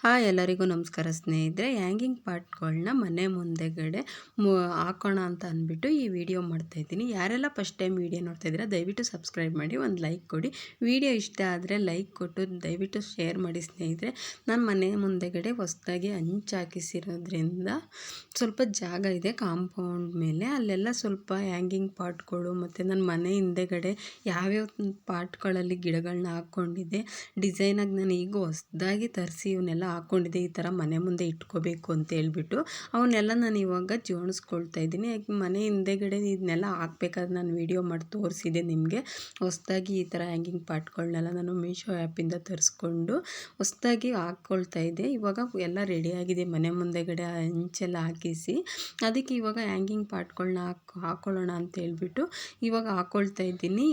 Hi ಎಲ್ಲರಿಗೂ ನಮಸ್ಕಾರ ಸ್ನೇಹಿತರೆ. ಹ್ಯಾಂಗಿಂಗ್ ಪಾಟ್ಗಳನ್ನ ಮನೆ ಮುಂದೆಗಡೆ ಹಾಕೋಣ ಅಂತ ಅಂದ್ಬಿಟ್ಟು ಈ ವಿಡಿಯೋ ಮಾಡ್ತಾಯಿದ್ದೀನಿ. ಯಾರೆಲ್ಲ ಫಸ್ಟ್ ಟೈಮ್ ವಿಡಿಯೋ ನೋಡ್ತಾ ಇದ್ದೀರಾ ದಯವಿಟ್ಟು ಸಬ್ಸ್ಕ್ರೈಬ್ ಮಾಡಿ, ಒಂದು ಲೈಕ್ ಕೊಡಿ. ವಿಡಿಯೋ ಇಷ್ಟ ಆದರೆ ಲೈಕ್ ಕೊಟ್ಟು ದಯವಿಟ್ಟು ಶೇರ್ ಮಾಡಿ ಸ್ನೇಹಿತರೆ. ನಾನು ಮನೆ ಮುಂದೆಗಡೆ ಹೊಸದಾಗಿ ಹಂಚು ಹಾಕಿಸಿರೋದ್ರಿಂದ ಸ್ವಲ್ಪ ಜಾಗ ಇದೆ ಕಾಂಪೌಂಡ್ ಮೇಲೆ, ಅಲ್ಲೆಲ್ಲ ಸ್ವಲ್ಪ ಹ್ಯಾಂಗಿಂಗ್ ಪಾಟ್ಗಳು ಮತ್ತು ನನ್ನ ಮನೆ ಹಿಂದೆಗಡೆ ಯಾವ್ಯಾವ ಪಾಟ್ಗಳಲ್ಲಿ ಗಿಡಗಳನ್ನ ಹಾಕ್ಕೊಂಡಿದ್ದೆ ಡಿಸೈನಾಗಿ ನಾನು ಈಗ ಹೊಸದಾಗಿ ತರಿಸಿ ಇವನ್ನೆಲ್ಲ ಹಾಕ್ಕೊಂಡಿದ್ದೆ. ಈ ಥರ ಮನೆ ಮುಂದೆ ಇಟ್ಕೋಬೇಕು ಅಂತ ಹೇಳ್ಬಿಟ್ಟು ಅವನ್ನೆಲ್ಲ ನಾನು ಇವಾಗ ಜೋಡಿಸ್ಕೊಳ್ತಾ ಇದ್ದೀನಿ. ಮನೆ ಹಿಂದೆಗಡೆ ಇದನ್ನೆಲ್ಲ ಹಾಕ್ಬೇಕಾದ್ರೆ ನಾನು ವೀಡಿಯೋ ಮಾಡಿ ತೋರಿಸಿದೆ ನಿಮಗೆ. ಹೊಸದಾಗಿ ಈ ಥರ ಹ್ಯಾಂಗಿಂಗ್ ಪಾಟ್ಗಳನ್ನೆಲ್ಲ ನಾನು ಮೀಶೋ ಆ್ಯಪಿಂದ ತರಿಸ್ಕೊಂಡು ಹೊಸದಾಗಿ ಹಾಕ್ಕೊಳ್ತಾ ಇದ್ದೆ. ಇವಾಗ ಎಲ್ಲ ರೆಡಿಯಾಗಿದೆ. ಮನೆ ಮುಂದೆಗಡೆ ಹಂಚೆಲ್ಲ ಹಾಕಿಸಿ ಅದಕ್ಕೆ ಇವಾಗ ಹ್ಯಾಂಗಿಂಗ್ ಪಾಟ್ಗಳನ್ನ ಹಾಕ್ಕೊಳ್ಳೋಣ ಅಂತ ಹೇಳ್ಬಿಟ್ಟು ಇವಾಗ ಹಾಕ್ಕೊಳ್ತಾ ಇದ್ದೀನಿ.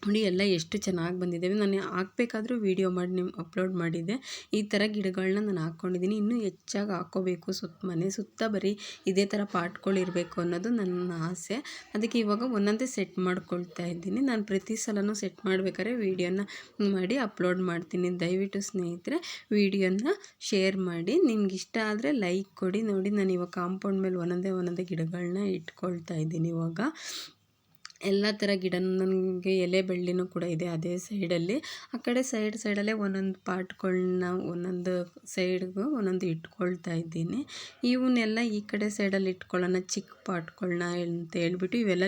ನೋಡಿ ಎಲ್ಲ ಎಷ್ಟು ಚೆನ್ನಾಗಿ ಬಂದಿದ್ದಾವೆ. ನಾನು ಹಾಕಬೇಕಾದ್ರೂ ವೀಡಿಯೋ ಮಾಡಿ ಅಪ್ಲೋಡ್ ಮಾಡಿದ್ದೆ. ಈ ಥರ ಗಿಡಗಳನ್ನ ನಾನು ಹಾಕ್ಕೊಂಡಿದ್ದೀನಿ. ಇನ್ನೂ ಹೆಚ್ಚಾಗಿ ಹಾಕ್ಕೋಬೇಕು. ಮನೆ ಸುತ್ತ ಬರೀ ಇದೇ ಥರ ಪಾಟ್ಗಳು ಇರಬೇಕು ಅನ್ನೋದು ನನ್ನ ಆಸೆ. ಅದಕ್ಕೆ ಇವಾಗ ಒಂದೊಂದೇ ಸೆಟ್ ಮಾಡ್ಕೊಳ್ತಾ ಇದ್ದೀನಿ. ನಾನು ಪ್ರತಿ ಸಲನೂ ಸೆಟ್ ಮಾಡಬೇಕಾದ್ರೆ ವೀಡಿಯೋನ ಮಾಡಿ ಅಪ್ಲೋಡ್ ಮಾಡ್ತೀನಿ. ದಯವಿಟ್ಟು ಸ್ನೇಹಿತರೆ ವಿಡಿಯೋನ ಶೇರ್ ಮಾಡಿ. ನಿಮ್ಗೆ ಇಷ್ಟ ಆದರೆ ಲೈಕ್ ಕೊಡಿ. ನೋಡಿ ನಾನು ಇವಾಗ ಕಾಂಪೌಂಡ್ ಮೇಲೆ ಒಂದೊಂದೇ ಗಿಡಗಳನ್ನ ಇಟ್ಕೊಳ್ತಾ ಇದ್ದೀನಿ. ಇವಾಗ ಎಲ್ಲ ಥರ ಗಿಡ ನನಗೆ ಎಲೆ ಬಳ್ಳಿನೂ ಕೂಡ ಇದೆ ಅದೇ ಸೈಡಲ್ಲಿ. ಆ ಕಡೆ ಸೈಡಲ್ಲೇ ಒಂದೊಂದು ಪಾಟ್ಗಳನ್ನ ಒಂದೊಂದು ಸೈಡ್ಗೂ ಒಂದೊಂದು ಇಟ್ಕೊಳ್ತಾ ಇದ್ದೀನಿ. ಇವನ್ನೆಲ್ಲ ಈ ಕಡೆ ಸೈಡಲ್ಲಿ ಇಟ್ಕೊಳ್ಳೋಣ ಚಿಕ್ಕ ಪಾಟ್ಗಳನ್ನ ಅಂತ ಹೇಳ್ಬಿಟ್ಟು ಇವೆಲ್ಲ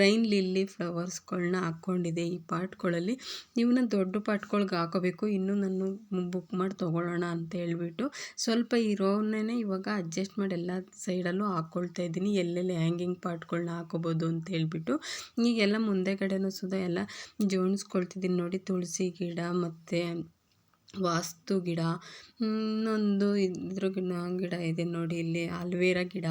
ರೈನ್ ಲಿಲ್ಲಿ ಫ್ಲವರ್ಸ್ಗಳನ್ನ ಹಾಕ್ಕೊಂಡಿದೆ ಈ ಪಾಟ್ಗಳಲ್ಲಿ. ಇವನ್ನ ದೊಡ್ಡ ಪಾಟ್ಗಳ್ಗೆ ಹಾಕೋಬೇಕು. ಇನ್ನೂ ನಾನು ಬುಕ್ ಮಾಡಿ ತೊಗೊಳ್ಳೋಣ ಅಂತ ಹೇಳ್ಬಿಟ್ಟು ಸ್ವಲ್ಪ ಇರೋನೇ ಇವಾಗ ಅಡ್ಜಸ್ಟ್ ಮಾಡಿ ಎಲ್ಲ ಸೈಡಲ್ಲೂ ಹಾಕ್ಕೊಳ್ತಾ ಇದ್ದೀನಿ. ಎಲ್ಲೆಲ್ಲಿ ಹ್ಯಾಂಗಿಂಗ್ ಪಾಟ್ಗಳನ್ನ ಹಾಕೋಬೋದು ಅಂತ ಹೇಳ್ಬಿಟ್ಟು ಈಗೆಲ್ಲ ಮುಂದೆಗಡೆನೂ ಸುದ ಎಲ್ಲ ಜೋಡಿಸ್ಕೊಳ್ತಿದ್ದೀನಿ. ನೋಡಿ ತುಳಸಿ ಗಿಡ ಮತ್ತು ವಾಸ್ತು ಗಿಡ, ಇನ್ನೊಂದು ಇದ್ರ ಗಿಡ ಇದೆ ನೋಡಿ ಇಲ್ಲಿ ಆಲ್ವೇರಾ ಗಿಡ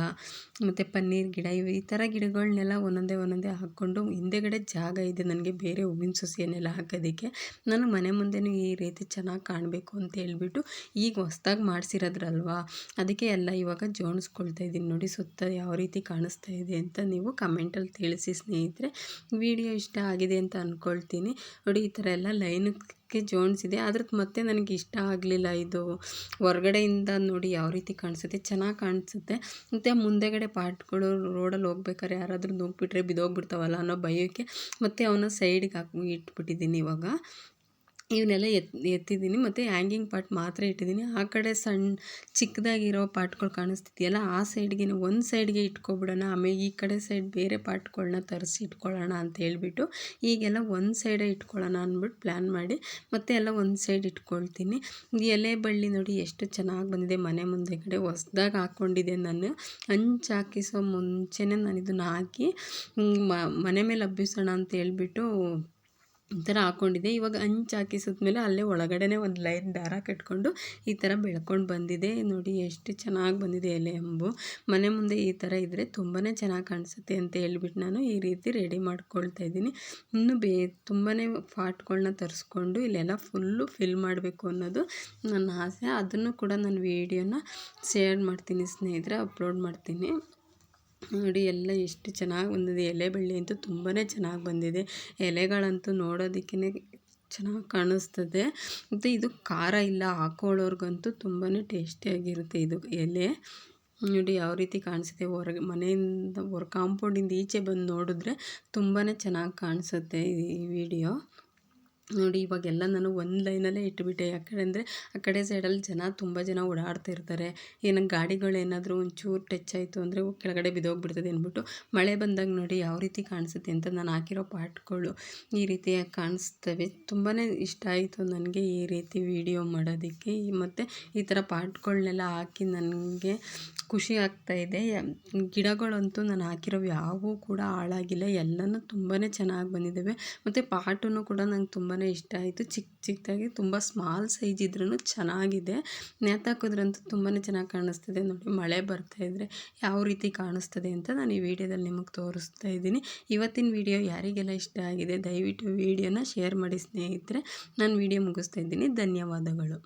ಮತ್ತು ಪನ್ನೀರ್ ಗಿಡ, ಈ ಥರ ಗಿಡಗಳನ್ನೆಲ್ಲ ಒಂದೊಂದೇ ಹಾಕ್ಕೊಂಡು ಹಿಂದೆಗಡೆ ಜಾಗ ಇದೆ ನನಗೆ ಬೇರೆ ಹೂವಿನ ಸಸಿಯನ್ನೆಲ್ಲ ಹಾಕೋದಕ್ಕೆ. ನಾನು ಮನೆ ಮುಂದೆನೂ ಈ ರೀತಿ ಚೆನ್ನಾಗಿ ಕಾಣಬೇಕು ಅಂತ ಹೇಳ್ಬಿಟ್ಟು ಈಗ ಹೊಸ್ದಾಗಿ ಮಾಡಿಸಿರೋದ್ರಲ್ವ ಅದಕ್ಕೆ ಎಲ್ಲ ಇವಾಗ ಜೋಡಿಸ್ಕೊಳ್ತಾ ಇದ್ದೀನಿ. ನೋಡಿ ಸುತ್ತ ಯಾವ ರೀತಿ ಕಾಣಿಸ್ತಾ ಇದೆ ಅಂತ ನೀವು ಕಮೆಂಟಲ್ಲಿ ತಿಳಿಸಿ ಸ್ನೇಹಿತರೆ. ವಿಡಿಯೋ ಇಷ್ಟ ಆಗಿದೆ ಅಂತ ಅಂದ್ಕೊಳ್ತೀನಿ. ನೋಡಿ ಈ ಥರ ಎಲ್ಲ ಲೈನಕ್ಕೆ ಜೋಡಿಸಿದೆ. ಅದ್ರದ್ದು ಮತ್ತೆ ನನಗೆ ಇಷ್ಟ ಆಗಲಿಲ್ಲ. ಇದು ಹೊರಗಡೆಯಿಂದ ನೋಡಿ ಯಾವ ರೀತಿ ಕಾಣಿಸುತ್ತೆ, ಚೆನ್ನಾಗಿ ಕಾಣಿಸುತ್ತೆ. ಮತ್ತು ಮುಂದೆಗಡೆ ಪಾಟ್ಗಳು ರೋಡಲ್ಲಿ ಹೋಗ್ಬೇಕಾದ್ರೆ ಯಾರಾದರೂ ನುಗ್ಗಿಬಿಟ್ರೆ ಬಿದ್ದೋಗ್ಬಿಡ್ತಾವಲ್ಲ ಅನ್ನೋ ಭಯಕ್ಕೆ ಮತ್ತು ಅವನ್ನ ಸೈಡಿಗೆ ಇಟ್ಬಿಟ್ಟಿದ್ದೀನಿ. ಇವಾಗ ಇವನ್ನೆಲ್ಲ ಎತ್ತಿದ್ದೀನಿ ಮತ್ತು ಹ್ಯಾಂಗಿಂಗ್ ಪಾಟ್ ಮಾತ್ರ ಇಟ್ಟಿದ್ದೀನಿ. ಆ ಕಡೆ ಚಿಕ್ಕದಾಗಿರೋ ಪಾಟ್ಗಳು ಕಾಣಿಸ್ತಿದೆಯಲ್ಲ ಆ ಸೈಡ್ಗೆ ಒಂದು ಸೈಡ್ಗೆ ಇಟ್ಕೊಬಿಡೋಣ. ಆಮೇಲೆ ಈ ಕಡೆ ಸೈಡ್ ಬೇರೆ ಪಾಟ್ಗಳನ್ನ ತರಿಸಿ ಇಟ್ಕೊಳ್ಳೋಣ ಅಂತ ಹೇಳ್ಬಿಟ್ಟು ಈಗೆಲ್ಲ ಒಂದು ಸೈಡೇ ಇಟ್ಕೊಳ್ಳೋಣ ಅಂದ್ಬಿಟ್ಟು ಪ್ಲ್ಯಾನ್ ಮಾಡಿ ಮತ್ತೆ ಎಲ್ಲ ಒಂದು ಸೈಡ್ ಇಟ್ಕೊಳ್ತೀನಿ. ಎಲೆ ಬಳ್ಳಿ ನೋಡಿ ಎಷ್ಟು ಚೆನ್ನಾಗಿ ಬಂದಿದೆ. ಮನೆ ಮುಂದೆಗಡೆ ಹೊಸ್ದಾಗಿ ಹಾಕ್ಕೊಂಡಿದ್ದೆ ನಾನು. ಹಂಚು ಹಾಕಿಸೋ ಮುಂಚೆನೇ ನಾನು ಇದನ್ನು ಹಾಕಿ ಮನೆ ಮೇಲೆ ಹಬ್ಬಿಸೋಣ ಅಂತ ಹೇಳ್ಬಿಟ್ಟು ಈ ಥರ ಹಾಕ್ಕೊಂಡಿದ್ದೆ. ಇವಾಗ ಹಂಚು ಹಾಕಿಸಿದ್ಮೇಲೆ ಅಲ್ಲೇ ಒಳಗಡೆನೇ ಒಂದು ಲೈನ್ ದಾರ ಕಟ್ಕೊಂಡು ಈ ಥರ ಬೆಳ್ಕೊಂಡು ಬಂದಿದೆ. ನೋಡಿ ಎಷ್ಟು ಚೆನ್ನಾಗಿ ಬಂದಿದೆ ಎಲೆ ಅಂಬು. ಮನೆ ಮುಂದೆ ಈ ಥರ ಇದ್ದರೆ ತುಂಬಾ ಚೆನ್ನಾಗಿ ಕಾಣಿಸುತ್ತೆ ಅಂತ ಹೇಳ್ಬಿಟ್ಟು ನಾನು ಈ ರೀತಿ ರೆಡಿ ಮಾಡ್ಕೊಳ್ತಾ ಇದ್ದೀನಿ. ಇನ್ನೂ ತುಂಬಾ ಪಾಟ್ಗಳನ್ನ ತರಿಸ್ಕೊಂಡು ಇಲ್ಲೆಲ್ಲ ಫುಲ್ಲು ಫಿಲ್ ಮಾಡಬೇಕು ಅನ್ನೋದು ನನ್ನ ಆಸೆ. ಅದನ್ನು ಕೂಡ ನಾನು ವೀಡಿಯೋನ ಶೇರ್ ಮಾಡ್ತೀನಿ ಸ್ನೇಹಿತರೆ, ಅಪ್ಲೋಡ್ ಮಾಡ್ತೀನಿ. ನೋಡಿ ಎಲ್ಲ ಎಷ್ಟು ಚೆನ್ನಾಗಿ ಬಂದಿದೆ. ಎಲೆ ಬಳ್ಳಿ ಅಂತೂ ತುಂಬಾ ಚೆನ್ನಾಗಿ ಬಂದಿದೆ. ಎಲೆಗಳಂತೂ ನೋಡೋದಕ್ಕೇ ಚೆನ್ನಾಗಿ ಕಾಣಿಸ್ತದೆ. ಮತ್ತು ಇದು ಖಾರ ಇಲ್ಲ, ಹಾಕೊಳ್ಳೋರ್ಗಂತೂ ತುಂಬಾ ಟೇಸ್ಟಿಯಾಗಿರುತ್ತೆ ಇದು ಎಲೆ. ನೋಡಿ ಯಾವ ರೀತಿ ಕಾಣಿಸುತ್ತೆ. ಮನೆಯಿಂದ ಕಾಂಪೌಂಡಿಂದ ಈಚೆ ಬಂದು ನೋಡಿದ್ರೆ ತುಂಬಾ ಚೆನ್ನಾಗಿ ಕಾಣಿಸುತ್ತೆ ಈ ವಿಡಿಯೋ. ನೋಡಿ ಇವಾಗೆಲ್ಲ ನಾನು ಒಂದು ಲೈನಲ್ಲೇ ಇಟ್ಬಿಟ್ಟೆ. ಯಾಕಂದರೆ ಆ ಕಡೆ ಸೈಡಲ್ಲಿ ತುಂಬ ಜನ ಓಡಾಡ್ತಾ ಇರ್ತಾರೆ. ಏನಕ್ಕೆ ಗಾಡಿಗಳೇನಾದರೂ ಒಂಚೂರು ಟಚ್ ಆಯಿತು ಅಂದರೆ ಕೆಳಗಡೆ ಬಿದ್ದೋಗ್ಬಿಡ್ತದೆ ಅಂದ್ಬಿಟ್ಟು ಮಳೆ ಬಂದಾಗ ನೋಡಿ ಯಾವ ರೀತಿ ಕಾಣಿಸುತ್ತೆ ಅಂತ ನಾನು ಹಾಕಿರೋ ಪಾಟ್ಗಳು ಈ ರೀತಿಯಾಗಿ ಕಾಣಿಸ್ತವೆ. ತುಂಬಾ ಇಷ್ಟ ಆಯಿತು ನನಗೆ ಈ ರೀತಿ ವಿಡಿಯೋ ಮಾಡೋದಕ್ಕೆ. ಮತ್ತು ಈ ಥರ ಪಾಟ್ಗಳನ್ನೆಲ್ಲ ಹಾಕಿ ನನಗೆ ಖುಷಿ ಆಗ್ತಾಯಿದೆ. ಗಿಡಗಳಂತೂ ನಾನು ಹಾಕಿರೋವು ಯಾವೂ ಕೂಡ ಹಾಳಾಗಿಲ್ಲ, ಎಲ್ಲನೂ ತುಂಬಾ ಚೆನ್ನಾಗಿ ಬಂದಿದ್ದಾವೆ. ಮತ್ತು ಪಾಟೂ ಕೂಡ ನಂಗೆ ತುಂಬಾ ಇಷ್ಟ ಆಯಿತು. ಚಿಕ್ಕದಾಗಿ ತುಂಬ ಸ್ಮಾಲ್ ಸೈಜ್ ಇದ್ರೂ ಚೆನ್ನಾಗಿದೆ. ನೇತಾಕೋದ್ರಂತೂ ತುಂಬಾ ಚೆನ್ನಾಗಿ ಕಾಣಿಸ್ತದೆ. ನೋಡಿ ಮಳೆ ಬರ್ತಾಯಿದ್ರೆ ಯಾವ ರೀತಿ ಕಾಣಿಸ್ತದೆ ಅಂತ ನಾನು ಈ ವಿಡಿಯೋದಲ್ಲಿ ನಿಮಗೆ ತೋರಿಸ್ತಾ ಇದ್ದೀನಿ. ಇವತ್ತಿನ ವಿಡಿಯೋ ಯಾರಿಗೆಲ್ಲ ಇಷ್ಟ ಆಗಿದೆ ದಯವಿಟ್ಟು ವಿಡಿಯೋನ ಶೇರ್ ಮಾಡಿ ಸ್ನೇಹಿತರೆ. ನಾನು ವಿಡಿಯೋ ಮುಗಿಸ್ತಾ ಇದ್ದೀನಿ. ಧನ್ಯವಾದಗಳು.